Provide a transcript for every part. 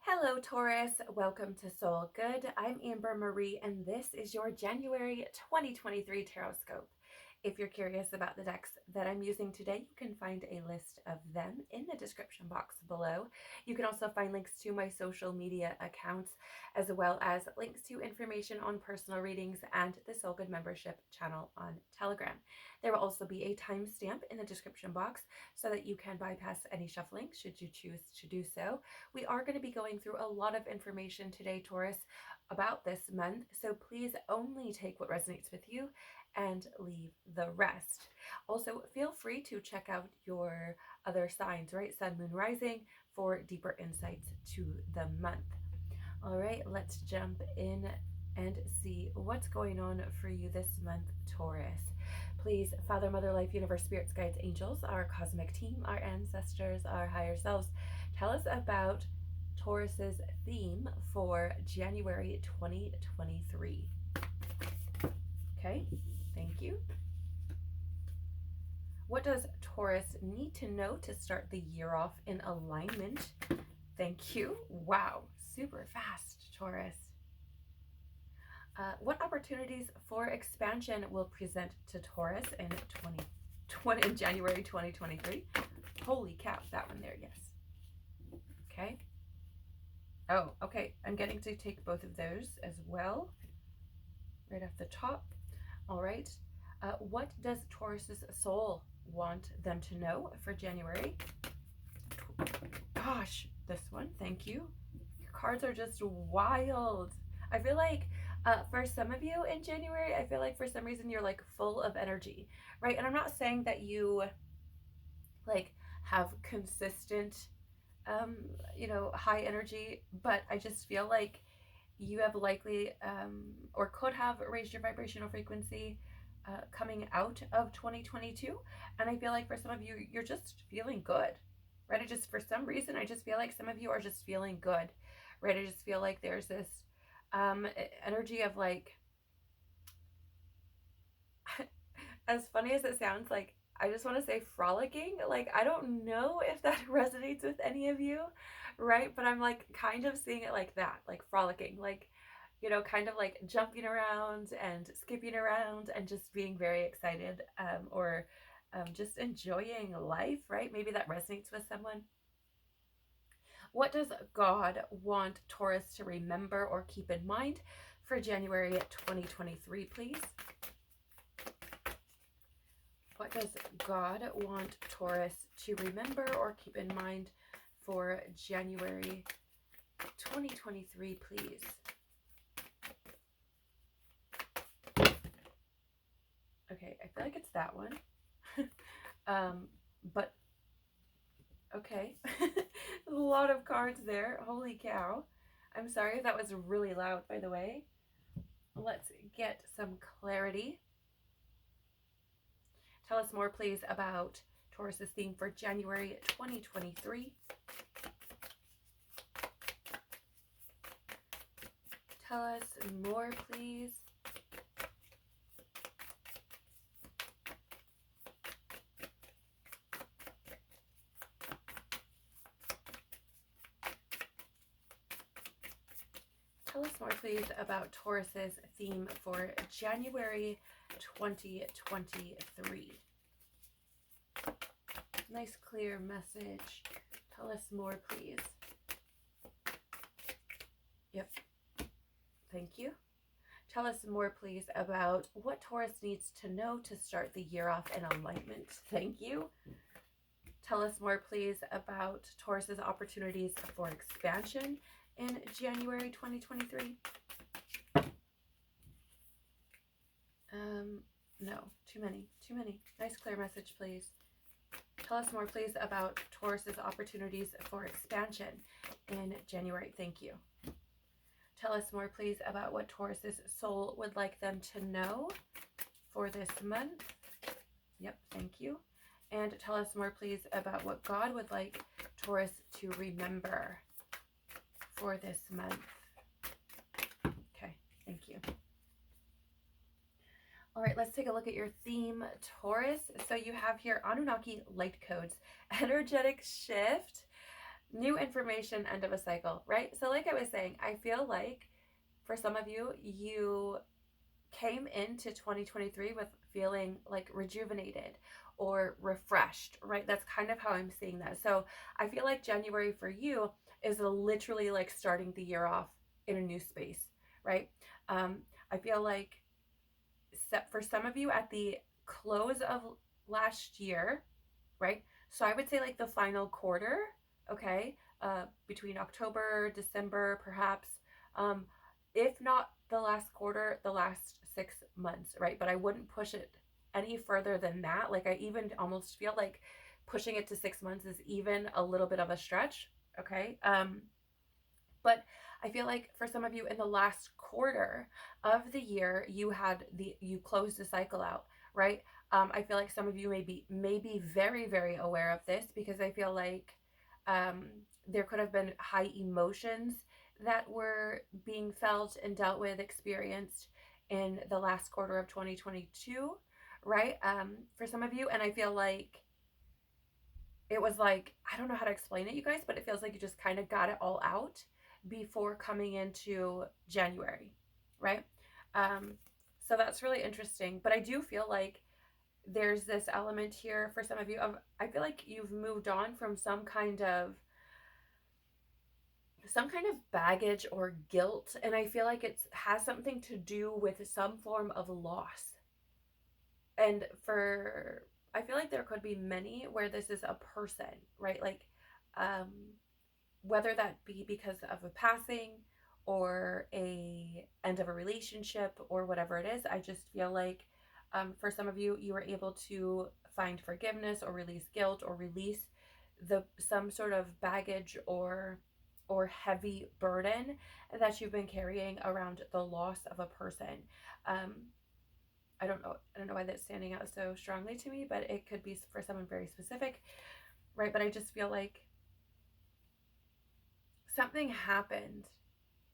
Hello, Taurus. Welcome to Soul Good. I'm Amber Marie, and this is your January 2023 Tarotscope. If you're curious about the decks that I'm using today, you can find a list of them in the description box below. You can also find links to my social media accounts, as well as links to information on personal readings and the Soul Good membership channel on Telegram. There will also be a timestamp in the description box so that you can bypass any shuffling should you choose to do so. We are going to be going through a lot of information today, Taurus, about this month, so please only take what resonates with you and leave the rest. Also, feel free to check out your other signs, right? Sun, Moon, Rising, for deeper insights to the month. All right, let's jump in and see what's going on for you this month, Taurus. Please, Father, Mother, Life, Universe, Spirits, Guides, Angels, our cosmic team, our ancestors, our higher selves, tell us about Taurus's theme for January 2023. Okay, thank you. What does Taurus need to know to start the year off in alignment? Thank you. Wow, super fast, Taurus. What opportunities for expansion will present to Taurus in January 2023? Holy cow, that one there, yes. Okay. Oh, okay. I'm getting to take both of those as well. Right off the top. All right. What does Taurus's soul want them to know for January? Gosh, this one. Thank you. Your cards are just wild. I feel like for some of you in January, I feel like for some reason you're like full of energy, right? And I'm not saying that you like have consistent high energy, but I just feel like you have likely or could have raised your vibrational frequency coming out of 2022. And I feel like for some of you, you're just feeling good, right? For some reason, I just feel like some of you are just feeling good, right? I just feel like there's this energy of like, as funny as it sounds, like, I just want to say frolicking. Like, I don't know if that resonates with any of you, right? But I'm like kind of seeing it like that, like frolicking, like, kind of like jumping around and skipping around and just being very excited or just enjoying life, right? Maybe that resonates with someone. What does God want Taurus to remember or keep in mind for January 2023, please? What does God want Taurus to remember or keep in mind for January 2023, please? Okay, I feel like it's that one. But okay. A lot of cards there. Holy cow. I'm sorry if that was really loud, by the way. Let's get some clarity. Tell us more, please, about Taurus's theme for January 2023. Tell us more, please. Tell us more, please, about Taurus's theme for January 2023. Nice, clear message. Tell us more, please. Yep. Thank you. Tell us more, please, about what Taurus needs to know to start the year off in alignment. Thank you. Tell us more, please, about Taurus's opportunities for expansion in January 2023. No, too many. Nice, clear message, please. Tell us more, please, about Taurus's opportunities for expansion in January. Thank you. Tell us more, please, about what Taurus's soul would like them to know for this month. Yep, thank you. And tell us more, please, about what God would like Taurus to remember for this month. Okay, thank you. All right, let's take a look at your theme, Taurus. So you have here Anunnaki light codes, energetic shift. New information, end of a cycle, right? So like I was saying, I feel like for some of you, you came into 2023 with feeling like rejuvenated or refreshed, right? That's kind of how I'm seeing that. So I feel like January for you is literally like starting the year off in a new space, right? I feel like for some of you at the close of last year, right? So I would say like the final quarter, okay, between October, December, perhaps, um, if not the last quarter, the last 6 months, right? But I wouldn't push it any further than that. Like I even almost feel like pushing it to 6 months is even a little bit of a stretch, okay? But I feel like for some of you in the last quarter of the year, you closed the cycle out, right? I feel like some of you may be very, very aware of this because I feel like um, there could have been high emotions that were being felt and dealt with, experienced in the last quarter of 2022, right? For some of you, and I feel like it was like, I don't know how to explain it, you guys, but it feels like you just kind of got it all out before coming into January, right? Um, so that's really interesting. But I do feel like there's this element here for some of you of, I feel like you've moved on from some kind of baggage or guilt, and I feel like it has something to do with some form of loss. And for I feel like there could be many where this is a person, right? Like um whether that be because of a passing or a end of a relationship or whatever it is. I just feel like for some of you, you were able to find forgiveness or release guilt or release the some sort of baggage or heavy burden that you've been carrying around the loss of a person. um I don't know why that's standing out so strongly to me, but it could be for someone very specific, right? But I just feel like something happened,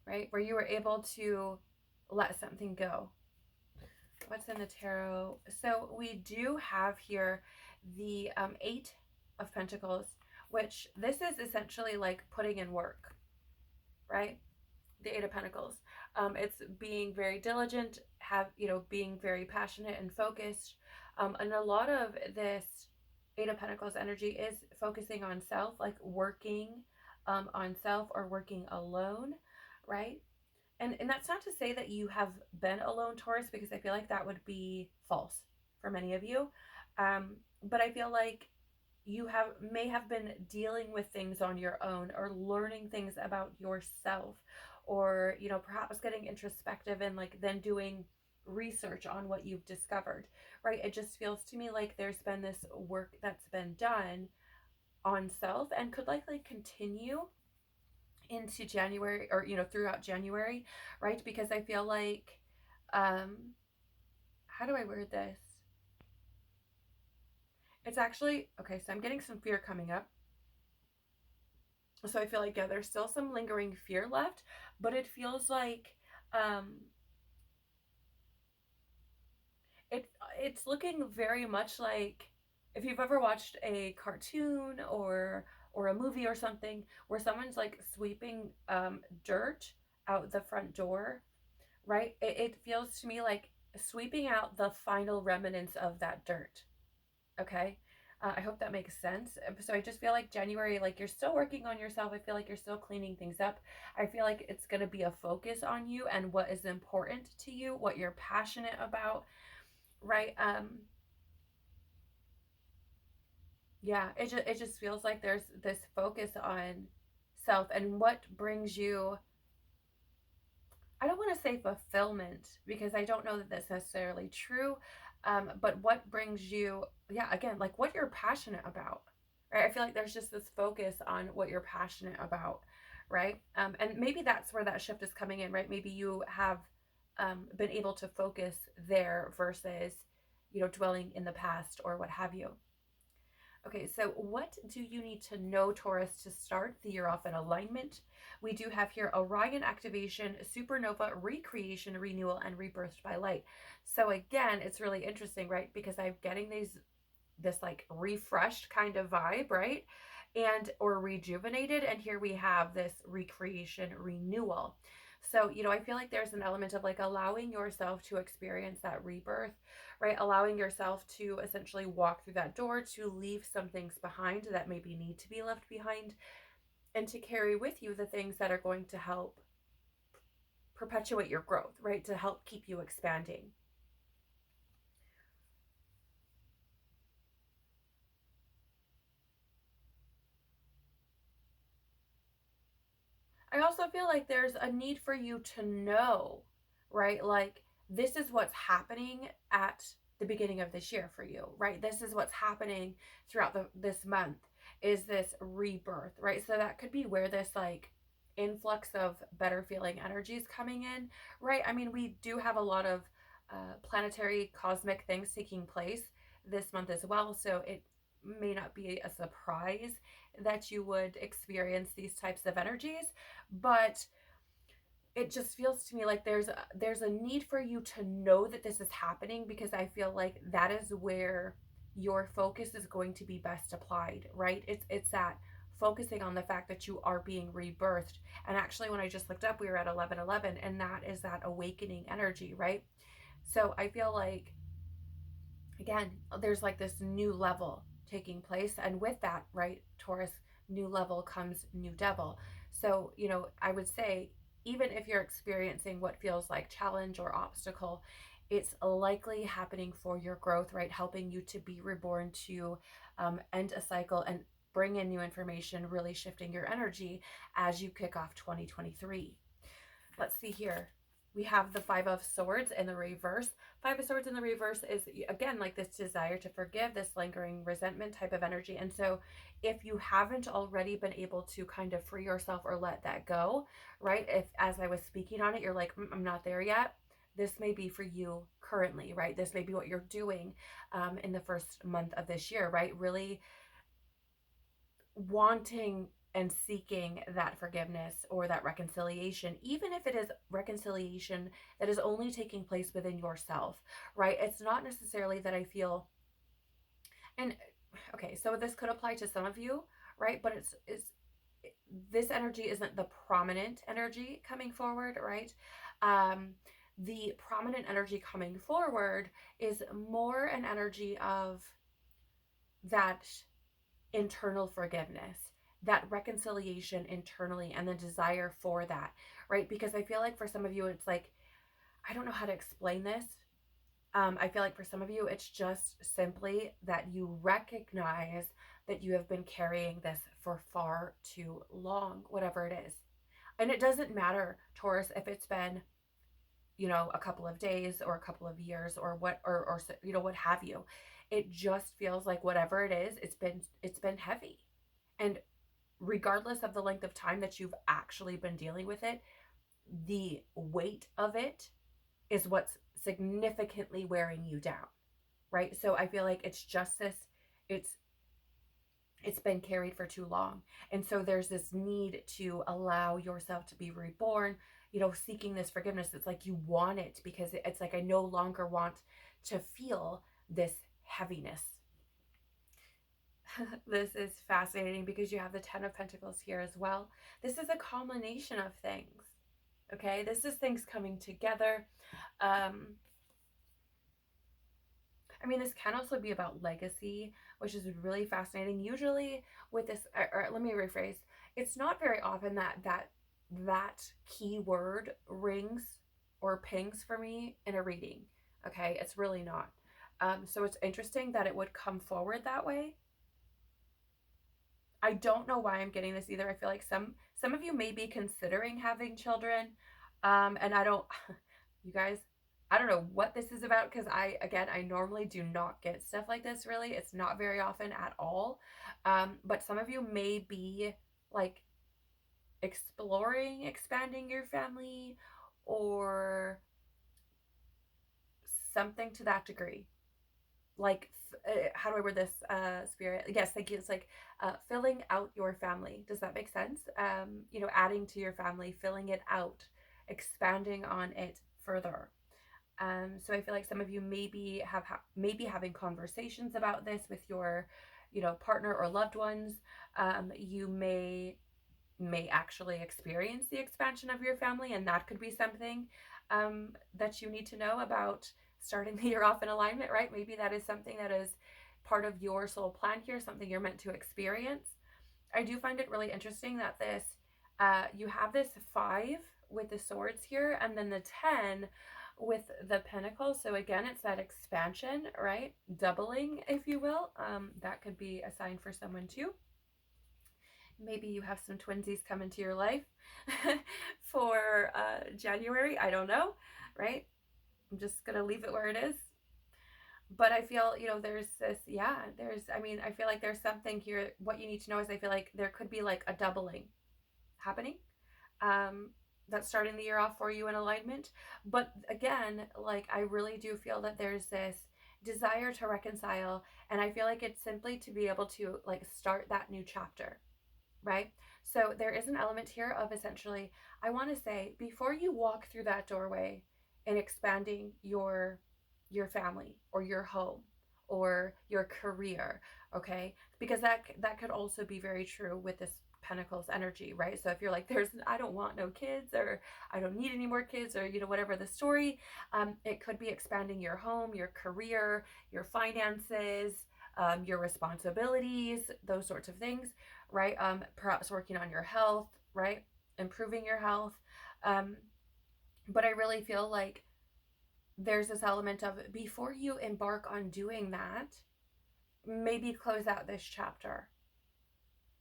right, where you were able to let something go. What's in the tarot? So we do have here the Eight of Pentacles, which this is essentially like putting in work, right? The Eight of Pentacles. It's being very diligent, being very passionate and focused. And a lot of this Eight of Pentacles energy is focusing on self, like working on self or working alone, right? And that's not to say that you have been alone, Taurus, because I feel like that would be false for many of you. But I feel like may have been dealing with things on your own or learning things about yourself, or perhaps getting introspective and like then doing research on what you've discovered, right? It just feels to me like there's been this work that's been done on self and could likely continue into January, or throughout January, right? Because I feel like how do I word this? It's actually okay, so I'm getting some fear coming up. So I feel like, yeah, there's still some lingering fear left, but it feels like it's looking very much like if you've ever watched a cartoon or a movie or something where someone's like sweeping dirt out the front door, right? It feels to me like sweeping out the final remnants of that dirt. Okay. I hope that makes sense. So I just feel like January, like you're still working on yourself. I feel like you're still cleaning things up. I feel like it's going to be a focus on you and what is important to you, what you're passionate about, right? Yeah, it just feels like there's this focus on self and what brings you, I don't want to say fulfillment because I don't know that that's necessarily true. But what brings you, yeah, again, like what you're passionate about, right? I feel like there's just this focus on what you're passionate about, right? And maybe that's where that shift is coming in, right? Maybe you have been able to focus there versus, dwelling in the past or what have you. Okay, so what do you need to know, Taurus, to start the year off in alignment? We do have here Orion activation, supernova, recreation, renewal, and rebirth by light. So again, it's really interesting, right? Because I'm getting this like refreshed kind of vibe, right? and or rejuvenated. And here we have this recreation, renewal. So, I feel like there's an element of like allowing yourself to experience that rebirth, right? Allowing yourself to essentially walk through that door, to leave some things behind that maybe need to be left behind, and to carry with you the things that are going to help perpetuate your growth, right? To help keep you expanding. I also feel like there's a need for you to know, right? Like, this is what's happening at the beginning of this year for you, right? This is what's happening throughout this month, is this rebirth, right? So that could be where this like influx of better feeling energy is coming in, right? I mean, we do have a lot of planetary cosmic things taking place this month as well. So it may not be a surprise that you would experience these types of energies, but it just feels to me like there's a need for you to know that this is happening, because I feel like that is where your focus is going to be best applied, right? It's that focusing on the fact that you are being rebirthed. And actually, when I just looked up, we were at 1111, and that is that awakening energy, right? So I feel like, again, there's like this new level taking place, and with that, right, Taurus, new level comes new devil. So, I would say, even if you're experiencing what feels like challenge or obstacle, it's likely happening for your growth, right? Helping you to be reborn, to end a cycle and bring in new information, really shifting your energy as you kick off 2023. Let's see here. We have the Five of Swords in the reverse. Five of Swords in the reverse is, again, like this desire to forgive, this lingering resentment type of energy. And so if you haven't already been able to kind of free yourself or let that go, right? If, as I was speaking on it, you're like, I'm not there yet, this may be for you currently, right? This may be what you're doing in the first month of this year, right? Really wanting and seeking that forgiveness or that reconciliation, even if it is reconciliation that is only taking place within yourself, right? It's not necessarily that I feel, and okay, so this could apply to some of you, right? But it's this energy isn't the prominent energy coming forward, right? Um, the prominent energy coming forward is more an energy of that internal forgiveness, that reconciliation internally, and the desire for that, right? Because I feel like for some of you, it's like, I don't know how to explain this. I feel like for some of you, it's just simply that you recognize that you have been carrying this for far too long, whatever it is. And it doesn't matter, Taurus, if it's been, a couple of days or a couple of years or what, or what have you. It just feels like whatever it is, it's been heavy. And regardless of the length of time that you've actually been dealing with it, the weight of it is what's significantly wearing you down, right? So I feel like it's just this, it's it's been carried for too long. And so there's this need to allow yourself to be reborn, seeking this forgiveness. It's like you want it, because it's like, I no longer want to feel this heaviness. This is fascinating because you have the Ten of Pentacles here as well. This is a culmination of things. Okay, this is things coming together. I mean, this can also be about legacy, which is really fascinating. Usually with this, or let me rephrase, it's not very often that keyword rings or pings for me in a reading. Okay, it's really not. So it's interesting that it would come forward that way. I don't know why I'm getting this either. I feel like some of you may be considering having children, and I don't, you guys, I don't know what this is about, because I normally do not get stuff like this. Really, it's not very often at all. But some of you may be like exploring expanding your family or something to that degree. Like, how do I word this, Spirit? Yes, thank you. It's like filling out your family. Does that make sense? Adding to your family, filling it out, expanding on it further. So I feel like some of you maybe maybe having conversations about this with your partner or loved ones. You may actually experience the expansion of your family, and that could be something that you need to know about starting the year off in alignment, right? Maybe that is something that is part of your soul plan here, something you're meant to experience. I do find it really interesting that you have this 5 with the swords here, and then the 10 with the pentacles. So again, it's that expansion, right? Doubling, if you will. That could be a sign for someone too. Maybe you have some twinsies come into your life for January. I don't know, right? I'm just going to leave it where it is. But I feel, there's this, I feel like there's something here. What you need to know is I feel like there could be like a doubling happening. That's starting the year off for you in alignment. But again, like I really do feel that there's this desire to reconcile. And I feel like it's simply to be able to like start that new chapter, right? So there is an element here of essentially, I want to say, before you walk through that doorway and expanding your family or your home or your career, okay? Because that could also be very true with this Pentacles energy, right? So if you're like, I don't want no kids, or I don't need any more kids, or whatever the story, it could be expanding your home, your career, your finances, your responsibilities, those sorts of things, right? Perhaps working on your health, right? Improving your health. But I really feel like there's this element of before you embark on doing that, maybe close out this chapter,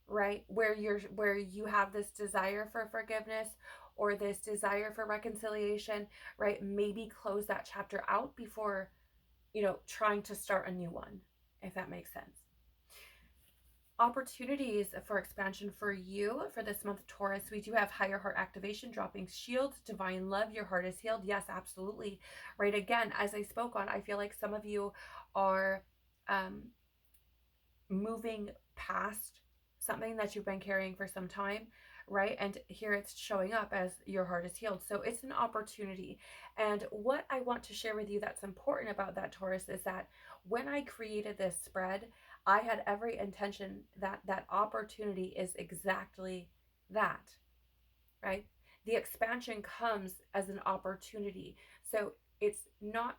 right? Where you have this desire for forgiveness or this desire for reconciliation, right? Maybe close that chapter out before, trying to start a new one, if that makes sense. Opportunities for expansion for you for this month, Taurus. We do have higher heart activation, dropping shields, divine love. Your heart is healed. Yes, absolutely. Right. Again, as I spoke on, I feel like some of you are moving past something that you've been carrying for some time, right? And here it's showing up as your heart is healed. So it's an opportunity. And what I want to share with you that's important about that, Taurus, is that when I created this spread, I had every intention that that opportunity is exactly that, right? The expansion comes as an opportunity. So it's not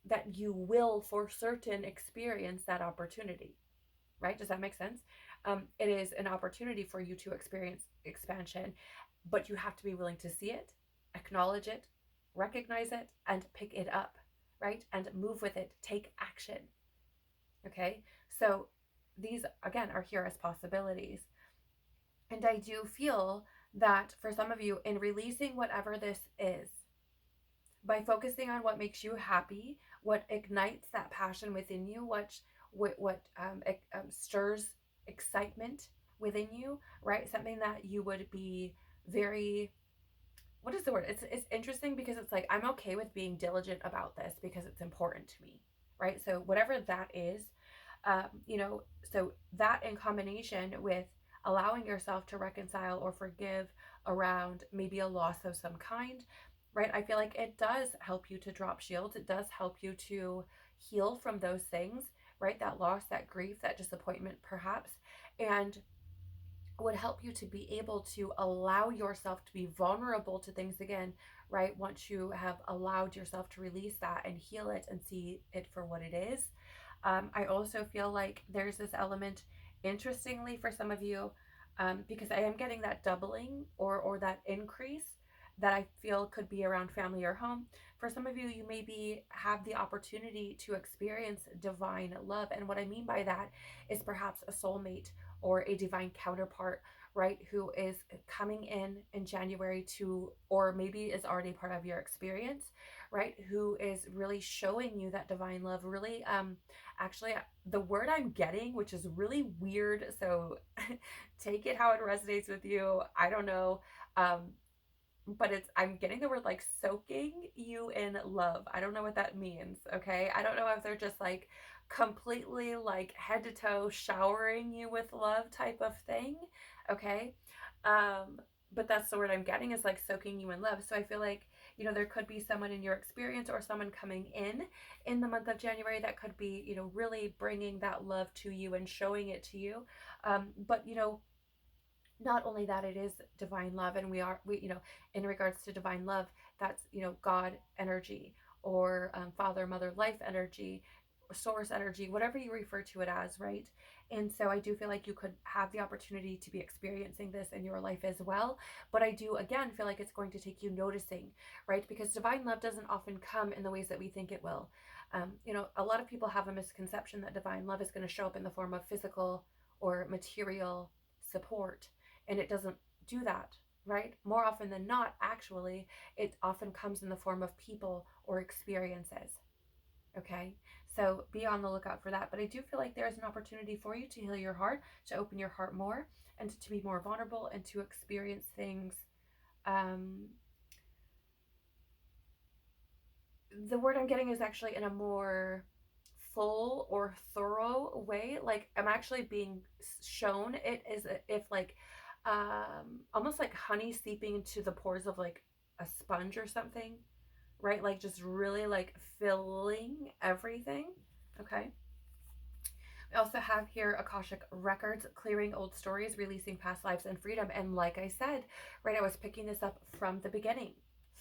that you will for certain experience that opportunity, right? Does that make sense? It is an opportunity for you to experience expansion, but you have to be willing to see it, acknowledge it, recognize it, and pick it up, right? And move with it, take action. Okay, so these again are here as possibilities. And I do feel that for some of you, in releasing whatever this is, by focusing on what makes you happy, what ignites that passion within you, what stirs excitement within you, right? Something that you would be very, what is the word? It's interesting because it's like, I'm okay with being diligent about this because it's important to me, right? So whatever that is, so that in combination with allowing yourself to reconcile or forgive around maybe a loss of some kind, right? I feel like it does help you to drop shields. It does help you to heal from those things, right? That loss, that grief, that disappointment, perhaps, and would help you to be able to allow yourself to be vulnerable to things again, right? Once you have allowed yourself to release that and heal it and see it for what it is. I also feel like there's this element, interestingly, for some of you, because I am getting that doubling or that increase that I feel could be around family or home. For some of you, you maybe have the opportunity to experience divine love. And what I mean by that is perhaps a soulmate or a divine counterpart, right? Who is coming in January to, or maybe is already part of your experience, right? Who is really showing you that divine love, really, actually, the word I'm getting, which is really weird, so take it how it resonates with you. I don't know. But I'm getting the word like soaking you in love. I don't know what that means, okay? I don't know if they're just like completely like head to toe showering you with love type of thing, okay? But that's the word I'm getting, is like soaking you in love. So I feel like You know, there could be someone in your experience or someone coming in the month of January that could be, you know, really bringing that love to you and showing it to you. But, you know, not only that, it is divine love, and we you know, in regards to divine love, that's, you know, God energy, or father mother life energy, source energy, whatever you refer to it as, right? And so I do feel like you could have the opportunity to be experiencing this in your life as well, but I do again feel like it's going to take you noticing, right? Because divine love doesn't often come in the ways that we think it will. You know, a lot of people have a misconception that divine love is going to show up in the form of physical or material support, and it doesn't do that, right? More often than not, actually, it often comes in the form of people or experiences. Okay, so be on the lookout for that. But I do feel like there's an opportunity for you to heal your heart, to open your heart more, and to be more vulnerable, and to experience things. Um, the word I'm getting is actually in a more full or thorough way. Like, I'm actually being shown it is if like almost like honey seeping into the pores of like a sponge or something, right? Like just really like filling everything. Okay. We also have here Akashic Records, clearing old stories, releasing past lives, and freedom. And like I said, right, I was picking this up from the beginning.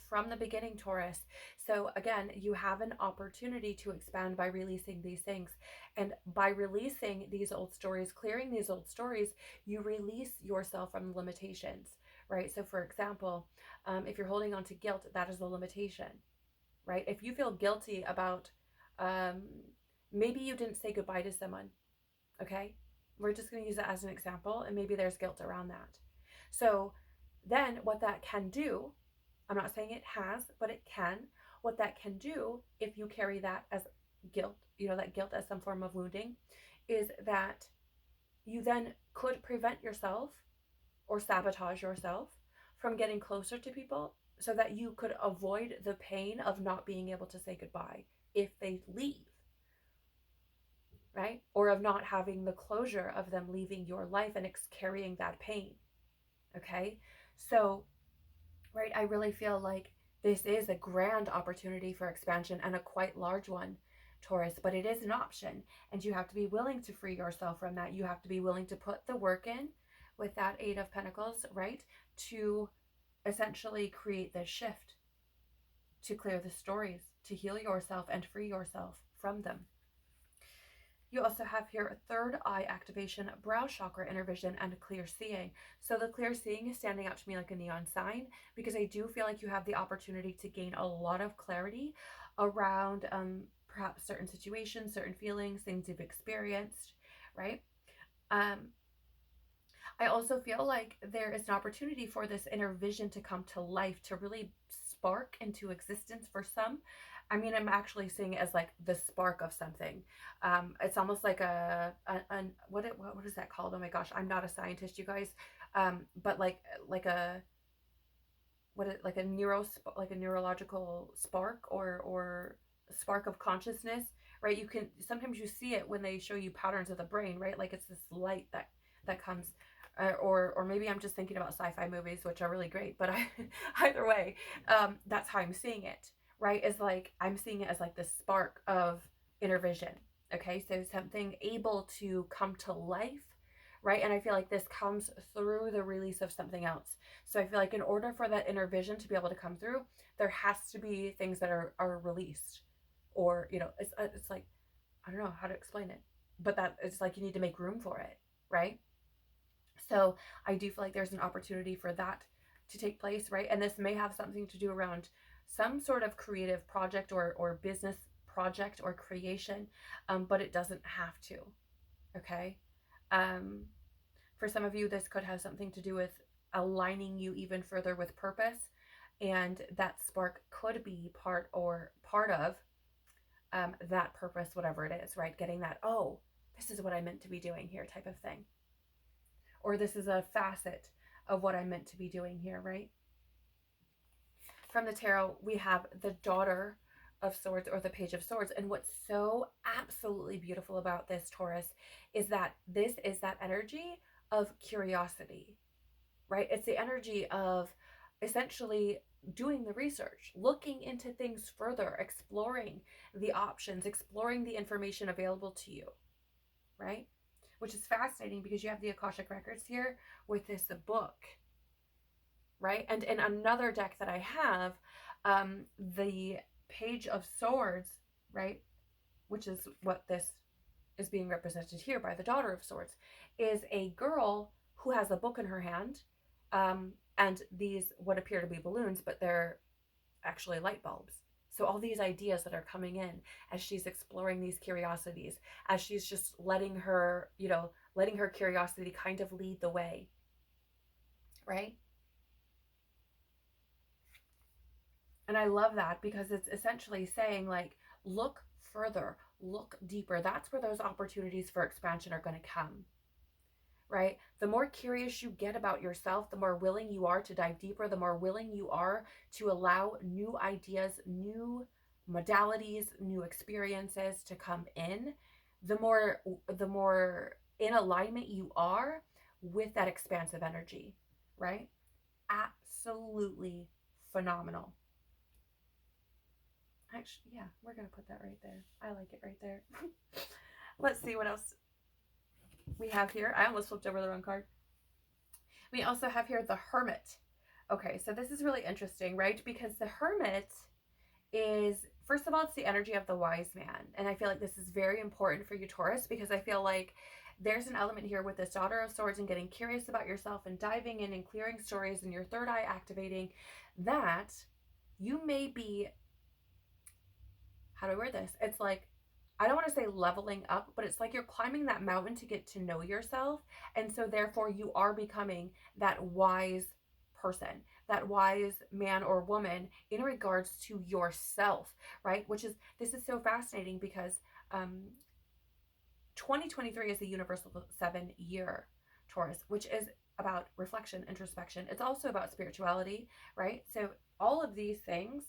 From the beginning, Taurus. So again, you have an opportunity to expand by releasing these things. And by releasing these old stories, clearing these old stories, you release yourself from limitations, right? So for example, if you're holding on to guilt, that is a limitation, right? If you feel guilty about um, maybe you didn't say goodbye to someone, okay? We're just going to use that as an example, and maybe there's guilt around that. So then what that can do, I'm not saying it has, but it can, what that can do if you carry that as guilt, you know, that guilt as some form of wounding, is that you then could prevent yourself or sabotage yourself from getting closer to people, so that you could avoid the pain of not being able to say goodbye if they leave, right? Or of not having the closure of them leaving your life and carrying that pain. Okay. So, right, I really feel like this is a grand opportunity for expansion, and a quite large one, Taurus, but it is an option, and you have to be willing to free yourself from that. You have to be willing to put the work in with that Eight of Pentacles, right? To essentially create this shift, to clear the stories, to heal yourself and free yourself from them. You also have here third eye activation, brow chakra inner vision, and clear seeing. So the clear seeing is standing out to me like a neon sign, because I do feel like you have the opportunity to gain a lot of clarity around perhaps certain situations, certain feelings, things you've experienced, right? I also feel like there is an opportunity for this inner vision to come to life, to really spark into existence for some. I mean, I'm actually seeing it as like the spark of something. It's almost like what is that called? Oh my gosh, I'm not a scientist, you guys. But like a like a like a neurological spark, or spark of consciousness, right? You can sometimes you see it when they show you patterns of the brain, right? Like it's this light that comes. Or maybe I'm just thinking about sci-fi movies, which are really great, but either way, that's how I'm seeing it, right? Is like I'm seeing it as like the spark of inner vision. Okay, so something able to come to life, right? And I feel like this comes through the release of something else. So I feel like in order for that inner vision to be able to come through, there has to be things that are released, or you know, it's like I don't know how to explain it, but that it's like you need to make room for it, right? So I do feel like there's an opportunity for that to take place, right? And this may have something to do around some sort of creative project, or business project or creation, but it doesn't have to, okay? Um, for some of you, this could have something to do with aligning you even further with purpose, and that spark could be part of that purpose, whatever it is, right? Getting that, oh, this is what I meant to be doing here type of thing. Or this is a facet of what I'm meant to be doing here, right? From the tarot, we have the Daughter of Swords, or the Page of Swords. And what's so absolutely beautiful about this, Taurus, is that this is that energy of curiosity, right? It's the energy of essentially doing the research, looking into things further, exploring the options, exploring the information available to you, right? Which is fascinating because you have the Akashic Records here with this book, right? And in another deck that I have, the Page of Swords, right, which is what this is being represented here by the Daughter of Swords, is a girl who has a book in her hand, and these what appear to be balloons, but they're actually light bulbs. So all these ideas that are coming in as she's exploring these curiosities, as she's just letting her, letting her curiosity kind of lead the way, right? And I love that because it's essentially saying, like, look further, look deeper. That's where those opportunities for expansion are going to come, right? The more curious you get about yourself, the more willing you are to dive deeper, the more willing you are to allow new ideas, new modalities, new experiences to come in, the more in alignment you are with that expansive energy, right? Absolutely phenomenal. Actually, yeah, we're going to put that right there. I like it right there. Let's see what else we have here. I almost flipped over the wrong card. We also have here the Hermit. Okay, so this is really interesting, right? Because the Hermit is, first of all, it's the energy of the wise man. And I feel like this is very important for you, Taurus, because I feel like there's an element here with this Daughter of Swords and getting curious about yourself and diving in and clearing stories and your third eye activating, that you may be, how do I word this? It's like, I don't want to say leveling up, but it's like you're climbing that mountain to get to know yourself. And so therefore you are becoming that wise person, that wise man or woman in regards to yourself, right? This is so fascinating because 2023 is the universal 7-year Taurus, which is about reflection, introspection. It's also about spirituality, right? So all of these things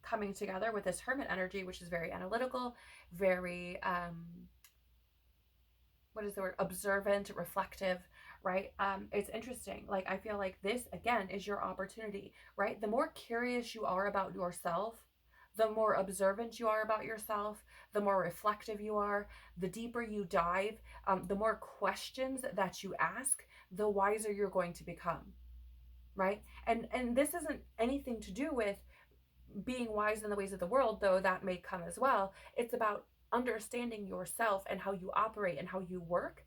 coming together with this Hermit energy, which is very analytical, very what is the word, observant, reflective, right? It's interesting. Like, I feel like this again is your opportunity, right? The more curious you are about yourself, the more observant you are about yourself, the more reflective you are, the deeper you dive, the more questions that you ask, the wiser you're going to become, right? And this isn't anything to do with being wise in the ways of the world, though that may come as well. It's about understanding yourself and how you operate and how you work.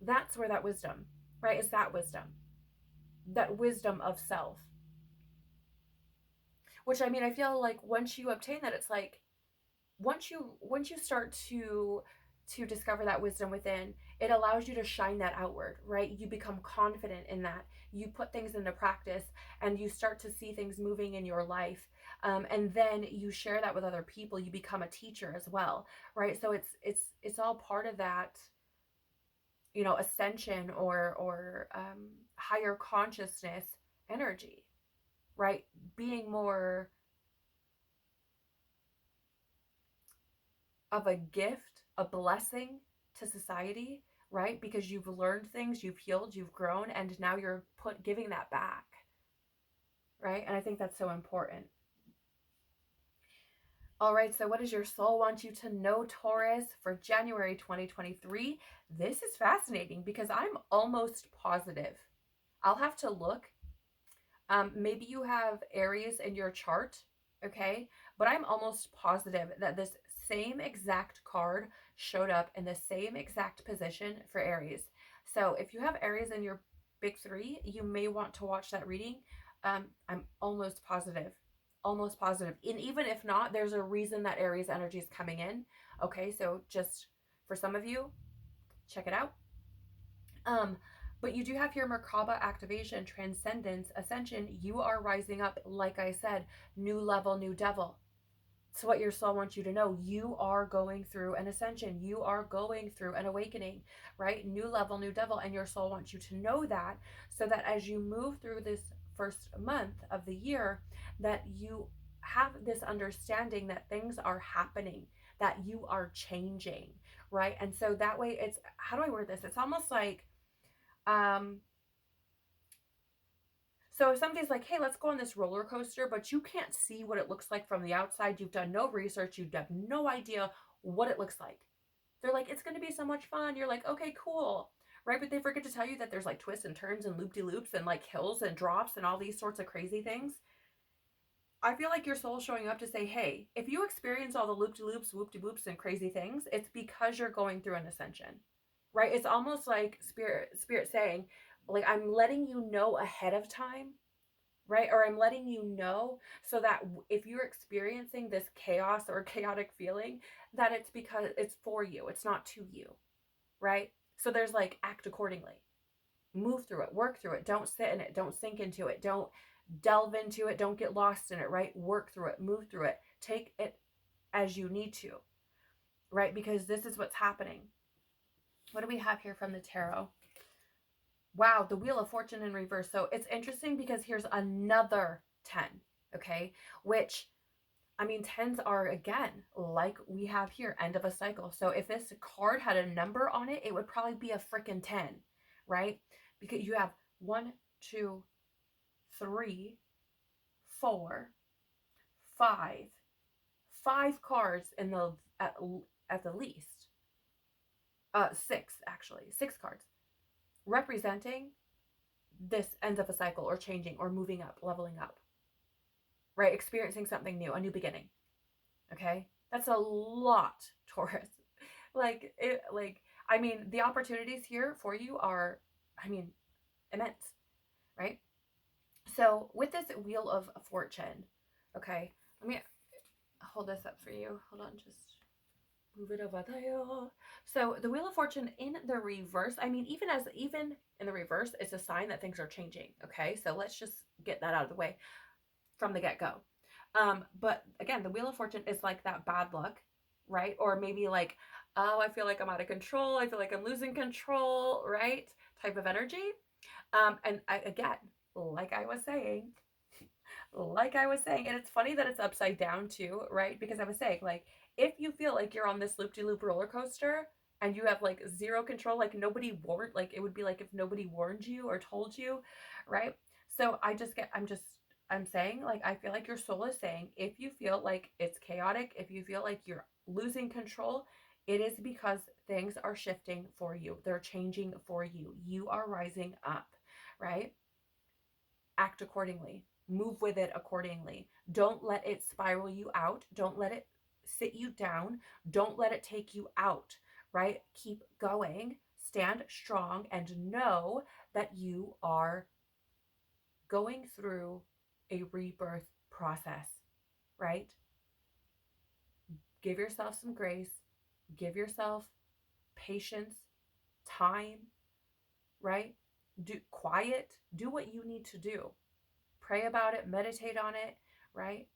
That's where that wisdom, right? Is that wisdom of self. Which, I mean, I feel like once you obtain that, it's like once you start to discover that wisdom within, it allows you to shine that outward, right? You become confident in that. You put things into practice and you start to see things moving in your life. And then you share that with other people. You become a teacher as well, right? So it's all part of that, ascension or higher consciousness energy, right? Being more of a gift, a blessing to society, right? Because you've learned things, you've healed, you've grown, and now you're giving that back, right? And I think that's so important. All right, so what does your soul want you to know, Taurus, for January 2023? This is fascinating because I'm almost positive. I'll have to look. Maybe you have Aries in your chart, okay? But I'm almost positive that this same exact card showed up in the same exact position for Aries. So if you have Aries in your big three, you may want to watch that reading. I'm almost positive. Almost positive. And even if not, there's a reason that Aries energy is coming in. Okay, so just for some of you, check it out. But you do have here Merkaba activation, transcendence, ascension. You are rising up, like I said, new level, new devil. So what your soul wants you to know, you are going through an ascension. You are going through an awakening, right? New level, new devil. And your soul wants you to know that so that as you move through this first month of the year, that you have this understanding that things are happening, that you are changing, right? And so that way it's, how do I word this? It's almost like, So if somebody's like, hey, let's go on this roller coaster, but you can't see what it looks like from the outside, you've done no research, you have no idea what it looks like. They're like, it's going to be so much fun. You're like, okay, cool. Right? But they forget to tell you that there's like twists and turns and loop-de-loops and like hills and drops and all these sorts of crazy things. I feel like your soul's showing up to say, hey, if you experience all the loop-de-loops, whoop-de-whoops, and crazy things, it's because you're going through an ascension. Right? It's almost like spirit saying, like, I'm letting you know ahead of time, right? Or I'm letting you know so that if you're experiencing this chaos or chaotic feeling, that it's because it's for you, it's not to you, right? So there's like, act accordingly, move through it, work through it, don't sit in it, don't sink into it, don't delve into it, don't get lost in it, right? Work through it, move through it, take it as you need to, right? Because this is what's happening. What do we have here from the tarot? Wow, the Wheel of Fortune in reverse. So it's interesting because here's another 10, okay? Which, I mean, 10s are, again, like we have here, end of a cycle. So if this card had a number on it, it would probably be a freaking 10, right? Because you have 1, 2, 3, 4, 5, 5 cards in the at the least. 6, actually. 6 cards representing this ends of a cycle or changing or moving up, leveling up, right? Experiencing something new, a new beginning. Okay? That's a lot, Taurus. I mean, the opportunities here for you are, I mean, immense, right? So with this Wheel of Fortune, okay, let me hold this up for you. Hold on, just move it over there. So the Wheel of Fortune in the reverse, I mean, even in the reverse, it's a sign that things are changing. Okay, so let's just get that out of the way from the get-go. But again, the Wheel of Fortune is like that bad luck, right? Or maybe like, oh, I feel like I'm out of control. I feel like I'm losing control, right? Type of energy. Again, like I was saying, and it's funny that it's upside down too, right? Because I was saying, like, if you feel like you're on this loop-de-loop roller coaster and you have like zero control, like nobody warned, like it would be like if nobody warned you or told you, right? So I'm saying, like, I feel like your soul is saying, if you feel like it's chaotic, if you feel like you're losing control, it is because things are shifting for you. They're changing for you. You are rising up, right? Act accordingly. Move with it accordingly. Don't let it spiral you out. Don't let it sit you down. Don't let it take you out, right? Keep going. Stand strong and know that you are going through a rebirth process, right? Give yourself some grace. Give yourself patience, time, right? Do quiet. Do what you need to do. Pray about it, meditate on it, right?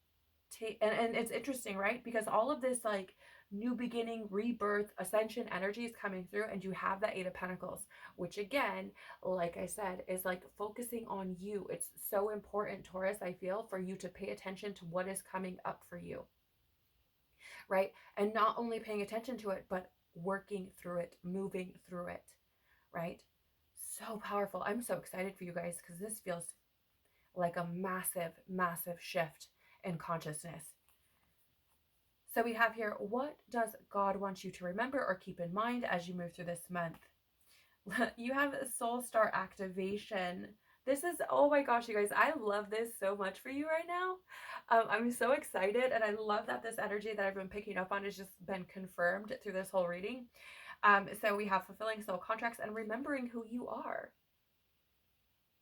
And it's interesting, right? Because all of this like new beginning, rebirth, ascension energy is coming through, and you have that 8 of Pentacles, which again, like I said, is like focusing on you. It's so important, Taurus, I feel, for you to pay attention to what is coming up for you, right? And not only paying attention to it, but working through it, moving through it, right? So powerful. I'm so excited for you guys because this feels like a massive, massive shift in consciousness. So we have here, what does God want you to remember or keep in mind as you move through this month? You have a soul star activation. This is, oh my gosh, you guys, I love this so much for you right now. I'm so excited, and I love that this energy that I've been picking up on has just been confirmed through this whole reading. So we have fulfilling soul contracts and remembering who you are.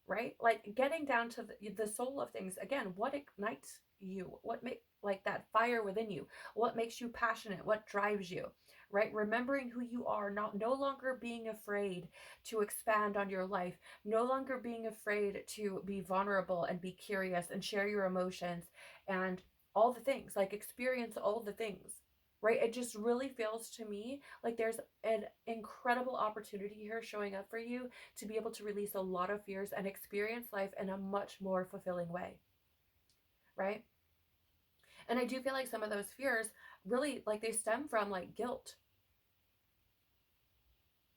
Right? Like getting down to the soul of things. Again, what ignites you? What makes like that fire within you? What makes you passionate? What drives you? Right? Remembering who you are, no longer being afraid to expand on your life, no longer being afraid to be vulnerable and be curious and share your emotions and all the things, like experience all the things. Right? It just really feels to me like there's an incredible opportunity here showing up for you to be able to release a lot of fears and experience life in a much more fulfilling way, right? And I do feel like some of those fears really, like, they stem from like guilt,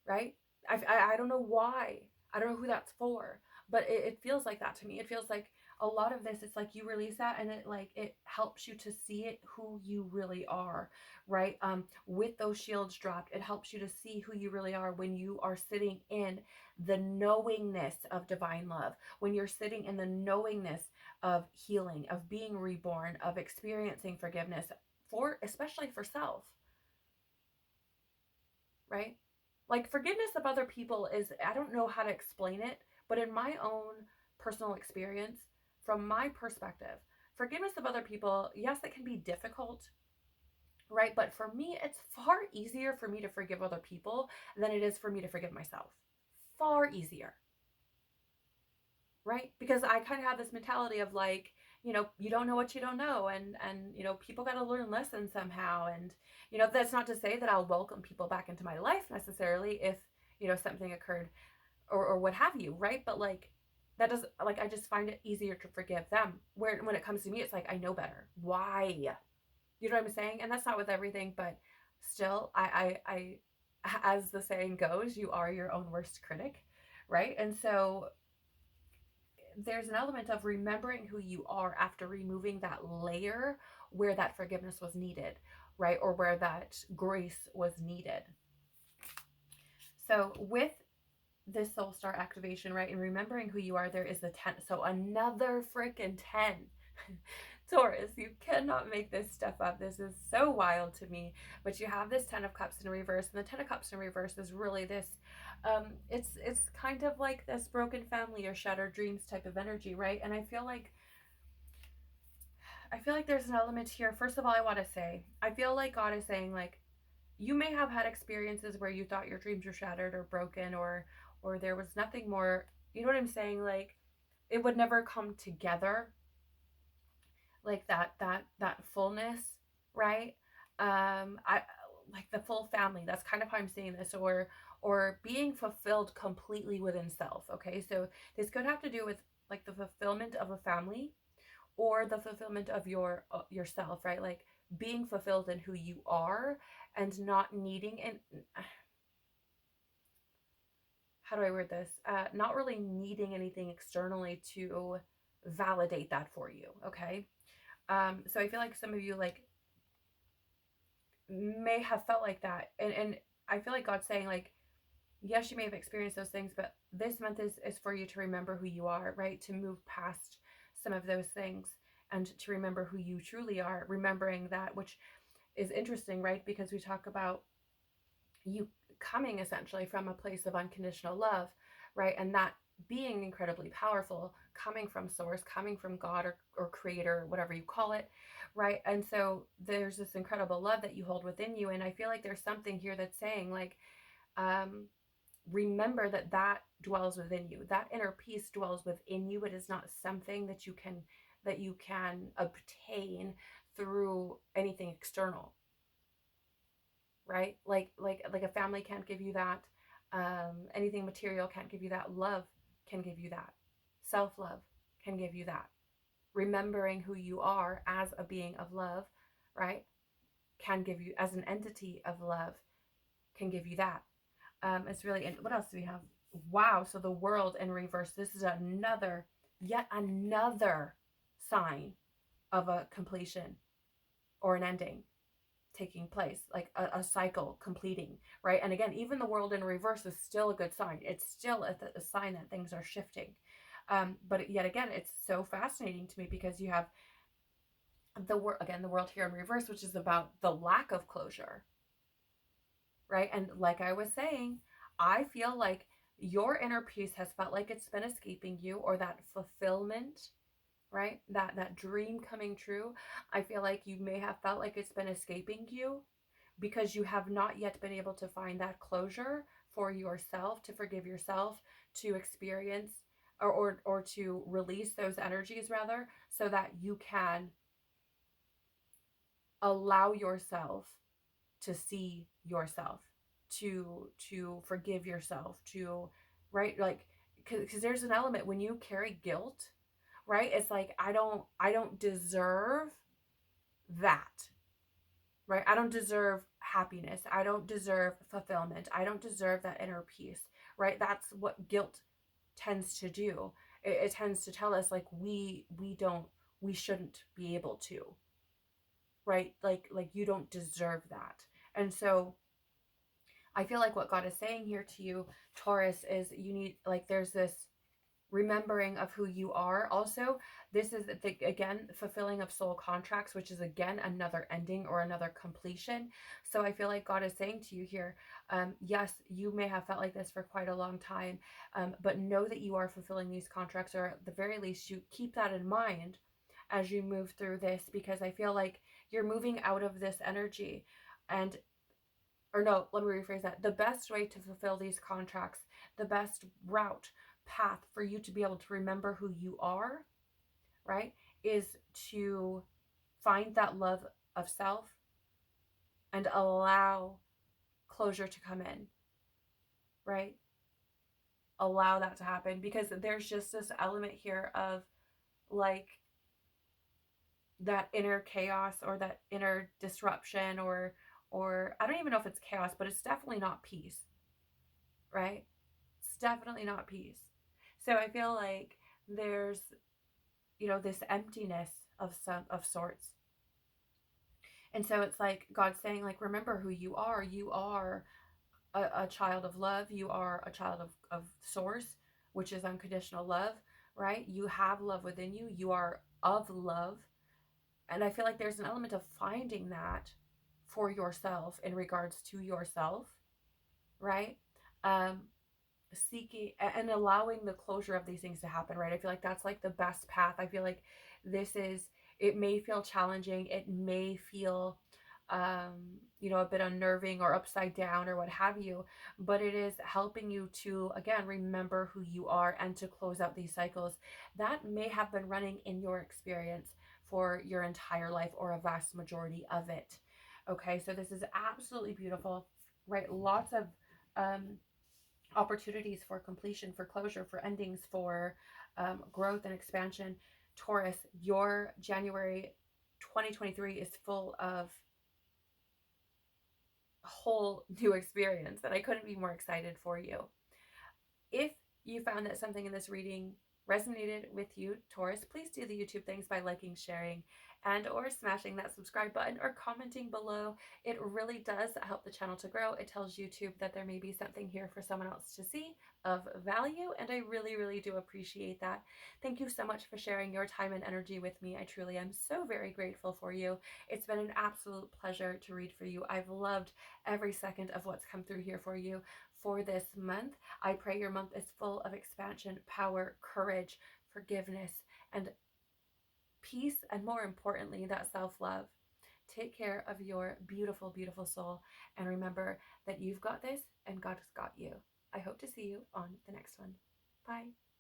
right? I don't know why. I don't know who that's for, but it feels like that to me. It feels like a lot of this, it's like you release that and it helps you to see it, who you really are, right? With those shields dropped, it helps you to see who you really are when you are sitting in the knowingness of divine love, when you're sitting in the knowingness of healing, of being reborn, of experiencing forgiveness, for especially for self, right? Like forgiveness of other people is, I don't know how to explain it, but in my own personal experience, from my perspective, forgiveness of other people, yes, it can be difficult, right? But for me, it's far easier for me to forgive other people than it is for me to forgive myself. Far easier, right? Because I kind of have this mentality of like, you don't know what you don't know, and people got to learn lessons somehow. And that's not to say that I'll welcome people back into my life necessarily if something occurred, or what have you, right? But like that does, like, I just find it easier to forgive them, where when it comes to me, it's like I know better. Why? You know what I'm saying? And that's not with everything, but still, I as the saying goes, you are your own worst critic, right? And so there's an element of remembering who you are after removing that layer where that forgiveness was needed, right? Or where that grace was needed. So with this soul star activation, right, and remembering who you are, there is the 10. So another freaking 10. Taurus, you cannot make this stuff up. This is so wild to me. But you have this 10 of Cups in reverse, and the 10 of Cups in reverse is really this, it's kind of like this broken family or shattered dreams type of energy, right? And I feel like there's an element here. First of all, I want to say, I feel like God is saying, like, you may have had experiences where you thought your dreams were shattered or broken, or there was nothing more, you know what I'm saying? Like it would never come together, like that fullness, right? I like the full family. That's kind of how I'm saying this, or being fulfilled completely within self. Okay, so this could have to do with like the fulfillment of a family, or the fulfillment of yourself, right? Like being fulfilled in who you are and not needing, and how do I word this? Not really needing anything externally to validate that for you. Okay. So I feel like some of you like may have felt like that. And I feel like God's saying, like, yes, you may have experienced those things, but this month is for you to remember who you are, right? To move past some of those things and to remember who you truly are, remembering that, which is interesting, right? Because we talk about you coming essentially from a place of unconditional love, right? And that being incredibly powerful, coming from source, coming from God, or creator, whatever you call it, right? And so there's this incredible love that you hold within you. And I feel like there's something here that's saying, like, remember that dwells within you. That inner peace dwells within you. It is not something that you can obtain through anything external, right? Like a family can't give you that. Anything material can't give you that. Love can give you that. Self-love can give you that. Remembering who you are as a being of love, right, can give you, as an entity of love, can give you that. It's really, and what else do we have? Wow, so the world in reverse. This is yet another sign of a completion or an ending taking place, like a cycle completing, right? And again, even the world in reverse is still a good sign. It's still a sign that things are shifting. But yet again, it's so fascinating to me because you have the world here in reverse, which is about the lack of closure, right? And like I was saying, I feel like your inner peace has felt like it's been escaping you, or that fulfillment, right? That dream coming true. I feel like you may have felt like it's been escaping you because you have not yet been able to find that closure for yourself, to forgive yourself, to experience, or to release those energies, rather, so that you can allow yourself to see yourself, to forgive yourself, to, right? Like, because there's an element when you carry guilt, right? It's like, I don't deserve that, right? I don't deserve happiness. I don't deserve fulfillment. I don't deserve that inner peace, right? That's what guilt tends to do. It tends to tell us like we shouldn't be able to, right? Like you don't deserve that. And so I feel like what God is saying here to you, Taurus, is you need, like, there's this remembering of who you are. Also, this is the, again, fulfilling of soul contracts, which is again another ending or another completion. So I feel like God is saying to you here, yes, you may have felt like this for quite a long time, but know that you are fulfilling these contracts, or at the very least you keep that in mind as you move through this, because I feel like you're moving out of this energy. And or no, let me rephrase that. The best way to fulfill these contracts, the best route, path for you to be able to remember who you are, right, is to find that love of self and allow closure to come in, right? Allow that to happen, because there's just this element here of like that inner chaos or that inner disruption, or I don't even know if it's chaos, but it's definitely not peace, right? It's definitely not peace. So I feel like there's, this emptiness of sorts. And so it's like God saying, like, remember who you are. You are a child of love. You are a child of source, which is unconditional love, right? You have love within you. You are of love. And I feel like there's an element of finding that for yourself in regards to yourself, right? Um, Seeking and allowing the closure of these things to happen, right? I feel like that's like the best path. I feel like it may feel challenging, it may feel a bit unnerving or upside down or what have you, but it is helping you to again remember who you are and to close out these cycles that may have been running in your experience for your entire life, or a vast majority of it. Okay, so this is absolutely beautiful, right? Lots of opportunities for completion, for closure, for endings, for growth and expansion. Taurus, your January 2023 is full of a whole new experience, and I couldn't be more excited for you. If you found that something in this reading resonated with you, Taurus, please do the YouTube things by liking, sharing, and or smashing that subscribe button or commenting below. It really does help the channel to grow. It tells YouTube that there may be something here for someone else to see of value, and I really, really do appreciate that. Thank you so much for sharing your time and energy with me. I truly am so very grateful for you. It's been an absolute pleasure to read for you. I've loved every second of what's come through here for you for this month. I pray your month is full of expansion, power, courage, forgiveness, and peace, and more importantly, that self-love. Take care of your beautiful, beautiful soul, and remember that you've got this and God has got you. I hope to see you on the next one. Bye.